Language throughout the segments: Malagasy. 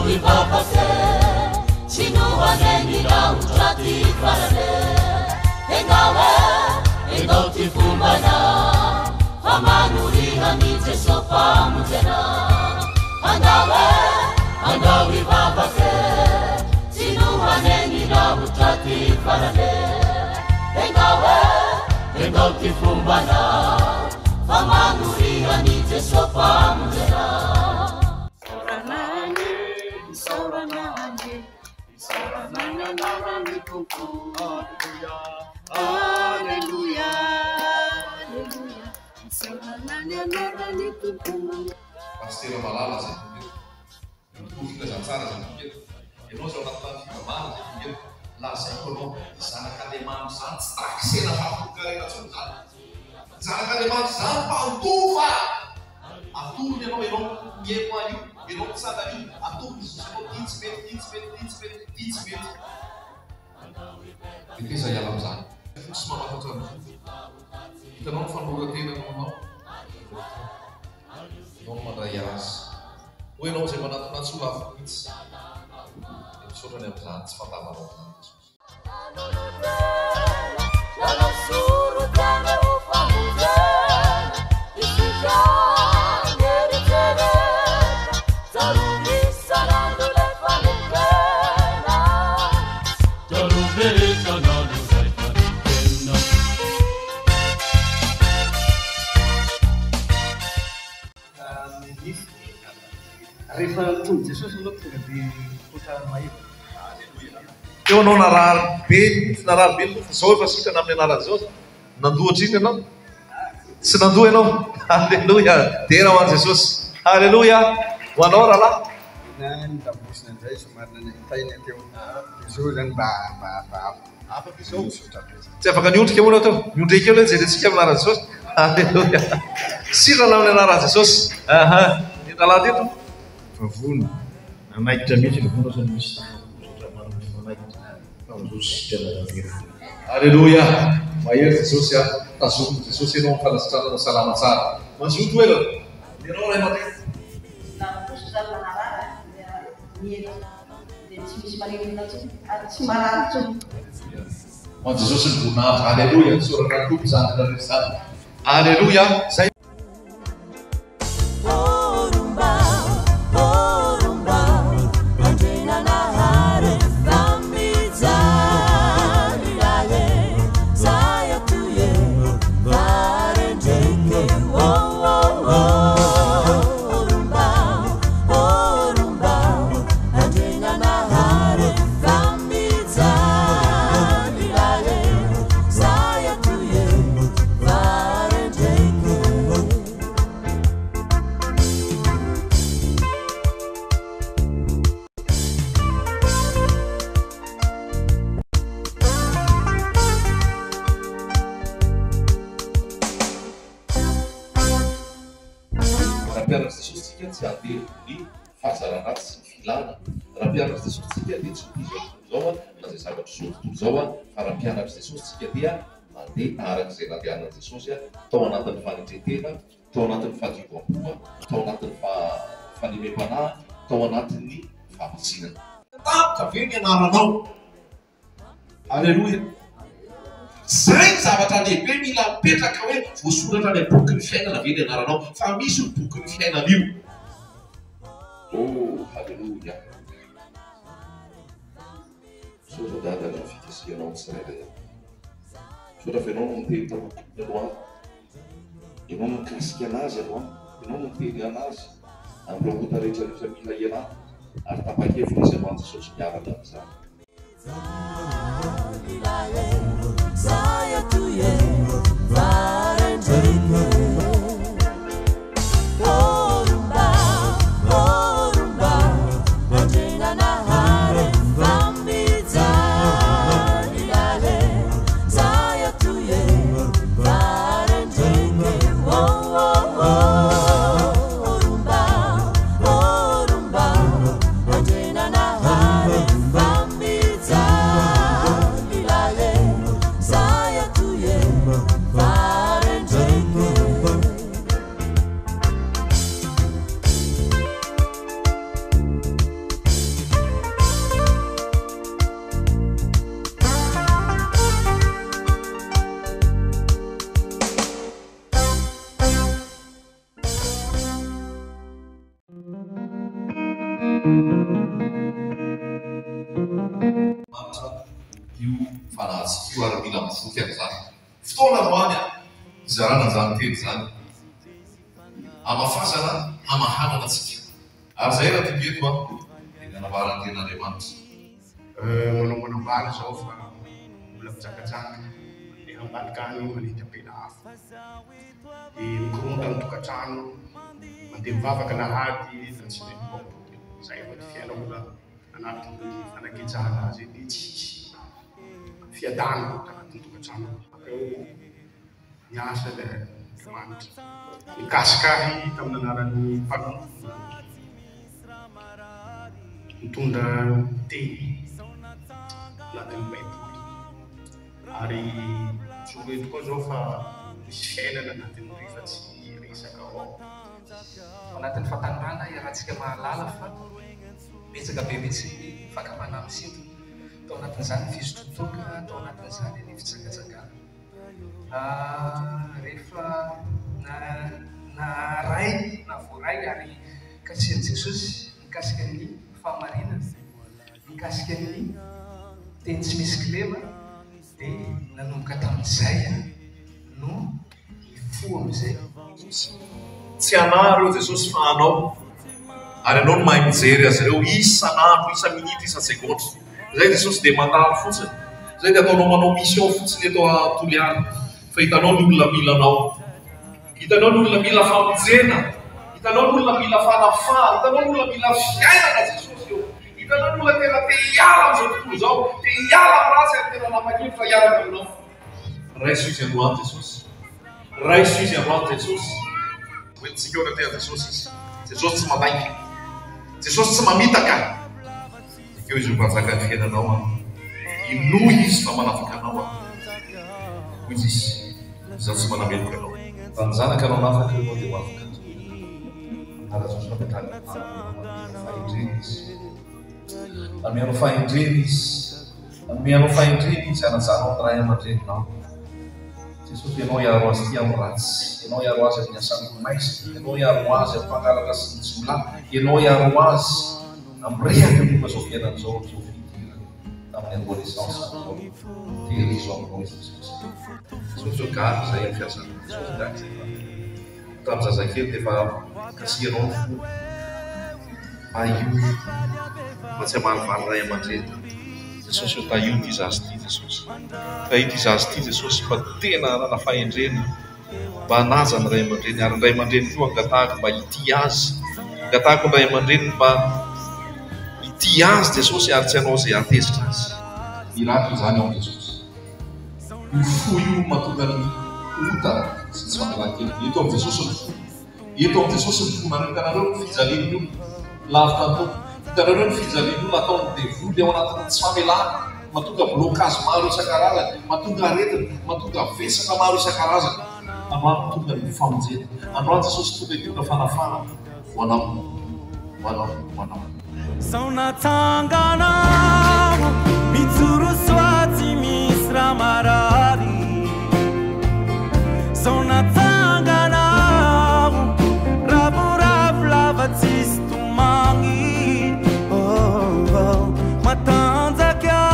vivavake Chinohaneni rautrati farane Engawe engauti fumbana Famanurihani Jesu pamujena Angawi vivavake Chinohaneni rautrati farane Engawe engauti fumbana Famanurihani Jesu pamujena Pasti malala saya pikir, itu sudah samsara saya pikir, itu sudah tentang kemana saya pikir, lah saya kono di sana kan imam saat taksi lah aku kali macam sana kan imam saat pautufa, atunya no memang dia maju, memang sana ni, atu semua inspect. Itu saya dalam sana, itu semua macam kita non favorite non Madayaras. Oi não se manat na sua fits. Eu sou da Nebzat, fatava não. Rehefa tonga Jesosy aloha tonga dia potra maheva. Eo anao narary be fa zao efa sitrana amin'ny anaran'i Jesosy. Nandohatra iny ianao? Tsy nandoha ianao? Halleluja! Dera ho an'i Jesosy. Halleluja! Ho anao rahalahy. Ny tambosina indray somary nitaina teo. Izao zany mba afaka izao misotra be. Tsy afaka niondrika moa teo. Miondrika eo ilay jerentsika amin'ny anaran'i Jesosy. Halleluja! Sirana amin'ny anaran'i Jesosy. Ny rahalahy teto. Vavony anaikitra mihitsy ny vona zany misy manaikitra famonjosy tena davira. Halleluja! Mahery Jesosy a, tazominy Jesosy ianao mifanasitrana no salama tsara. Mazoto hoe ianao ray aman-dreny. Naposo zany manarara dia tsy misy manelinina tsony ary tsy marary tsony. Ho an'i Jesosy ny voninahitra. Halleluja! Ny soratra ny tompo izany rehetra izany. Halleluja! Zay Rapianar'i Jesosy tsika tsy handeha ny fahazarana sy ny filana. Rapianar'i Jesosy tsika dia tsy izao na izay zavatra zao tontolo izao fa rapianar'i Jesosy tsika dia mandeha araka izay nandehanan'i Jesosy tao anatin'ny fanetretena, tao anatin'ny fahadiovam-po, tao anatin'ny fanemem-panahy, tao anatin'ny fahamatsinana. Tapitra ve ny anaranao? Alleluia! Zay ny zavatra lehibe mila mipetraka hoe voasoratra ny boky ny fiainana ve ny anaranao fa misy ny boky ny fiainana io. Oh, halleluja! Sotra dada ny fikasianao tsirairay. Sotra fa ianao no miteny tamokomy aloha. Ianao no mikasika anazy aloha. Ianao no miteny anazy amin'ny rahota rehetra mila iana ary tapa-kevitra izy alohan'i Jesosy miaraka amin'izany. io fanahy ary mila mifoky amin'izany fotoana roany izarana zany teny zany amafazana amahanana atsika ary zay raha tibieto dia nanambarany ten'Andriamanitra manao manambara zao fa mbola mitsakatsaka mandeha ambanikany manindry ampela hafa mikoronta amin'ny tokantrano mandeha mivavaka nahady da tsy mba zay fa ty fiainana anatin'ny fanaketsahana azy dia tsisy fiadana tanatin'ny tokantrano eo miasa le Andriamanitra mikasikahy tamin'ny anaran'ny mpanompo mitondra teny anatin'ny Baiboly ary soeto koa zao fa misy fiainana anatin'ny rifatsy resaka ao anatin'ny fahatanirana iarahantsika mahalala fa betsaka be mihitsy fakamana amin'ny sinto tao anatin'izany fizototoka tao anatin'izany ny fitsakatsakana rehefa naray na voaray ary kasihan'i Jesosy mikasika ny fahamarinana mikasika ny teny tsy misy kilema dia nanomboka tamin'izay no fo amin'izay tsy anaro eo Jesosy fa anao ary anao no mahay mijery azy ireo isan'andro isa minitra isa segondra zay Jesosy dia mandalo fotsiny zay dia ataonao manao mission fotsiny eto Toliara fa hitanao ny olona milanao hitanao ny olona mila famonjena hitanao ny olona mila fanafa hitanao ny olona mila fiainana Jesosy eo hitanao ny olona tena te hiala amin'izao tontolo zao te hiala am'razy ary tena namakely fa hiaraka aminao raiso izy androany Jesosy raiso izy androany Jesosy hoentsika eo raha Jesosy izy Jesosy tsy madaika Jesosy tsy mamitaka eo izy mpanjaka ny fiainanao inoy izy fa manafaka anao hoy izy izaho tsy manameloka anao fa ny zanaka anao nafaka eo dia hoafaka Jesosy napetrany fahendrena izy amianao fahendrena izy amianao fahendrena izy anazanao ny ray aman-dreninao Jesosy ianao hiaro azy ty amin'ny ratsy ianao hiaro azy amin'ny asan'ny maisy ianao hiaro azy amin'ny mpangalatra sy ny jolà ianao hiaro azy amrehaka momba zao fiainan'izao zao fitira tamin'ny adolescence tehirizo aminao izy Jesosy Jesosy eo gary zay amin'ny fiasana Jesosy gary tamin'ny zazakely dia fa kasianao ny fo aio mba tsy hamarivary ray aman-dreny Jesosy eo tahio ty zazy ty Jesosy tahio ty zazy ty Jesosy fa tena nana fahendrena mba hanaja ny ray aman-dreny ary ny ray aman-dreny koa angatahako mba hity azy angatahako ny ray aman-dreny mba hity azy Jesosy ary tsy hanao zay atezitra azy miraky izany ao Jesosy io fo io mahatonga ny ota sy tsy fangalakely eto amin'ny Jesosy ny fo eto amin'ny Jesosy ny fo nareo hitanareo ny fijaliany io lavitra atao hitanareo ny fijaliany io nataony devoly ao anatin'ny tsy famelana mahatonga blokazy maro isan-karazany mahatonga aretina mahatonga vesaka maro isan-karazany androany tonga ny famonjena androany Jesosy tonga hitondra fanafana ho anao Saunatangana mitsuru swati misra marari Saunatangana raburav lavatis tumangi matanza kya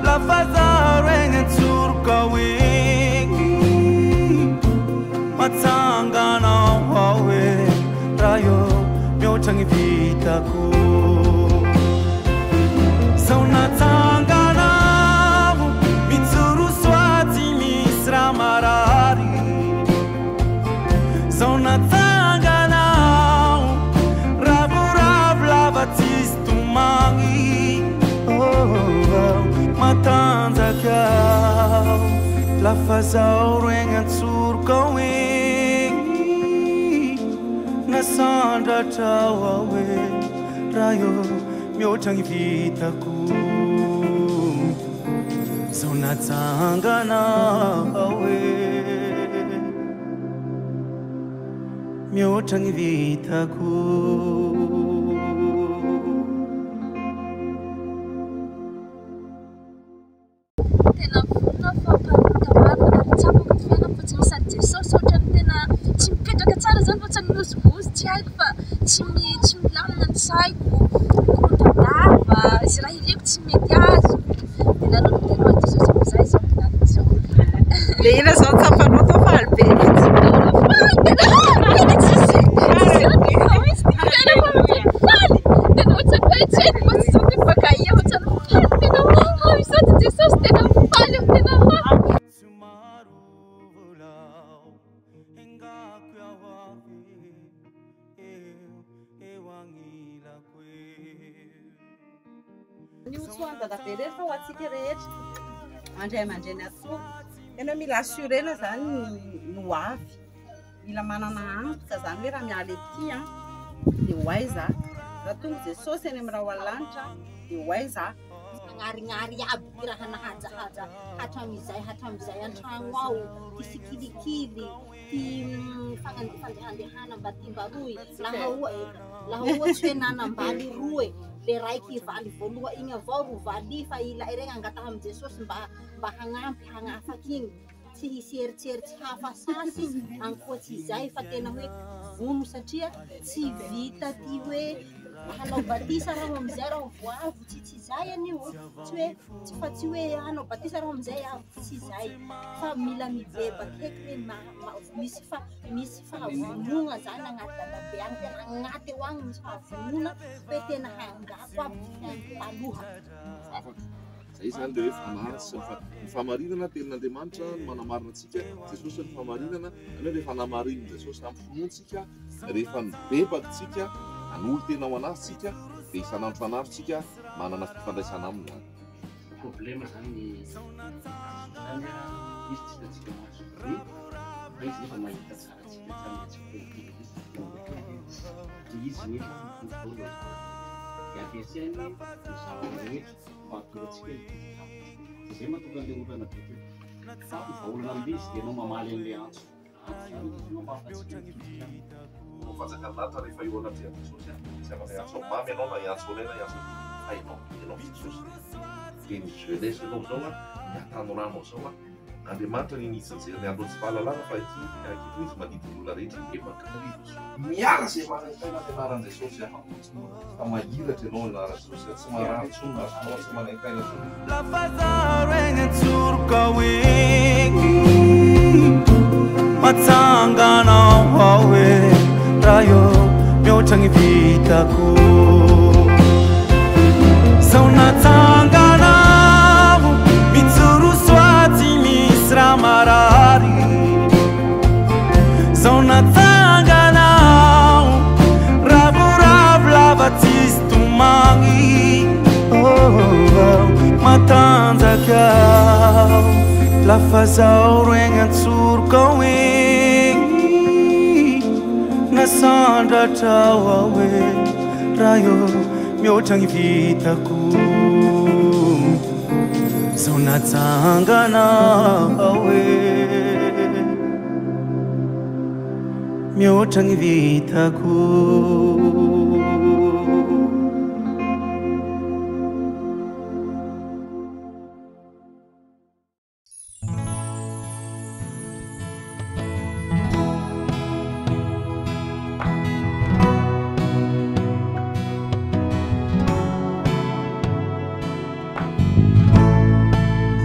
la fazaren turka wingi matangana wawe rayo myotangi vitaku Saunatangana mitsuru swati misra marari Saunatangana raburav lavatis tumangi matanza kau la fazau rengan surkawing nasandra tawawe rayo myotangi vitaku Saunatangana awe myotangi vitaku tena vona fa patamaro ary tsapako ny fiainana fa tsy misady Jesosy ohatrany tena tsy mipetraka tsara zany fa tsy milozolozy tsy haiko fa tsy milamina saiko korodadava izy raha iriako tsy mety azo dia nanao ny teny Jesosy amizay zao tinanizao le ina zao tsapanao tao faly be dadabe rehetra fa ho atsika rehetra mandray aman-dreny atoa ianao mila assurena zany no avy mila manana antoka zany hoe raha miala ety dia ho aiza raha tonga Jesosy eny amin'ny raha ho alanitra dia ho aiza ngari aby raha nahajahaja hatramizay an-tragno ao ty sikilikily ty fandehandehana mba timbaroy laha ohatsy hoe nanambaly roe le raiky valy voaloha igny avao ro valy fa ila ireny angataha amin'ny Jesosy mba hagnampy hagnafaky igny tsy hisy eritseritsy hafa sasy ankoatsy izay fa tena hoe vono satria tsy vita ty hoe hanao batisa raha amizay raha voavo tsy izay anio tsy fa tsy hoe hanao batisa raha amizay avo tsy izay fa mila mibebaka heky hoe misy fahavonona zany agnaty dadabe agny tena agnaty eo agny misy fahavonona hoe tena hangako aby taloha zay zany le hoe fanaritsy ny famarinana tenin'Andriamanitra no manamarina antsika Jesosy ny famarinana any rehefa namarininy Jesosy amin'ny finoantsika rehefa nibebakantsika an'olo tena ho anasitsika dia isanandro fanarotsika manana fifandraisana aminy zany problema zany zany izy tsy tatsika mahasobe fa izy nefa mahita tsara tsika izy nefa mivola ampiasainy ny zava-rehetra mahatongatsika zay mahatonga an'ilay olana bebe fa olana am'izy dia anao mamaly an'ilay antso no mahafatsika fanjakanata rehefa eo anaty Jesosy tsy afaka iantso mamy ianao na iantso olena iantso hainao ianao Jesosy dia ny jeunesse anao zao miatanoranao zao Andriamanitra ny nisanjely andro tsy fahalalana fa akito izy manodidina olona rehetra ebaka miala zay maraitaina fianaran'i Jesosy fa mahiratra ianao ianara Jesosy tsy marary tsonga anao tsy manaitaina matsanganao awe rayo mihoatra ny vitako zao natsanganao mitsoroswaty misy raha marary zao natsanganao ravoravo lava tsisy tomagny matanjakao lafa zao roegny antsorokao nasandratrao awe rayo mihoatra ny vitako zao natsangana awe mihoatra ny vitako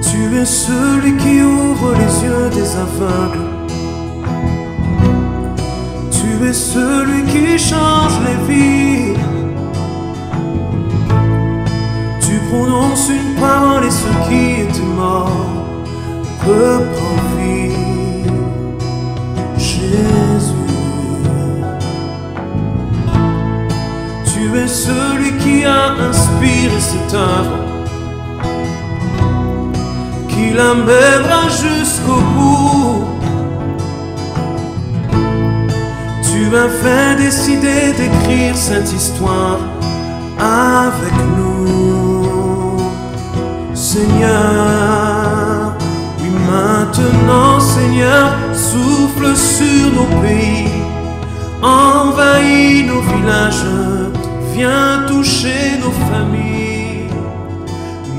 Tu es celui qui ouvre les yeux des aveugles. Tu es celui qui change les vies. Tu prononces une parole et ce qui était mort reprend vie. Jésus, tu es celui qui a inspiré cette œuvre, qui l'amènera jusqu'au bout. Tu as fait décider d'écrire cette histoire avec nous, Seigneur. Oui, maintenant, Seigneur, souffle sur nos pays, envahis nos villages, viens toucher nos familles.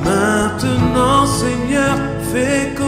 Maintenant, Seigneur, fais que